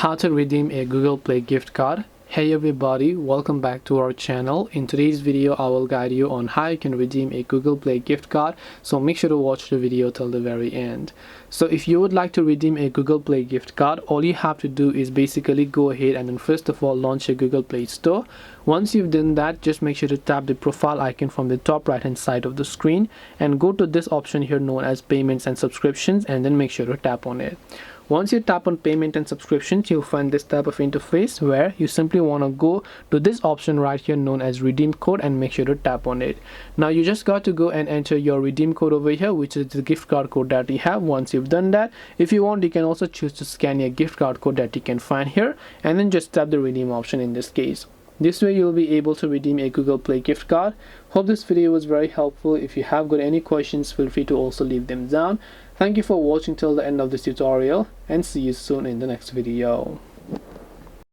How to redeem a Google Play gift card. Hey everybody, welcome back to our channel. In today's video I will guide you on how you can redeem a Google Play gift card, so make sure to watch the video till the very end. So if you would like to redeem a Google Play gift card, all you have to do is basically go ahead and then first of all launch your Google Play Store. Once you've done that, just make sure to tap the profile icon from the top right hand side of the screen and go to this option here known as payments and subscriptions, and then make sure to tap on it. Once you tap on payment and subscriptions, you'll find this type of interface where you simply want to go to this option right here known as redeem code and make sure to tap on it. Now you just got to go and enter your redeem code over here, which is the gift card code that you have. Once you've done that, if you want, you can also choose to scan your gift card code that you can find here and then just tap the redeem option in this case. This way you'll be able to redeem a Google Play gift card. Hope this video was very helpful. If you have got any questions, feel free to also leave them down. Thank you for watching till the end of this tutorial and see you soon in the next video.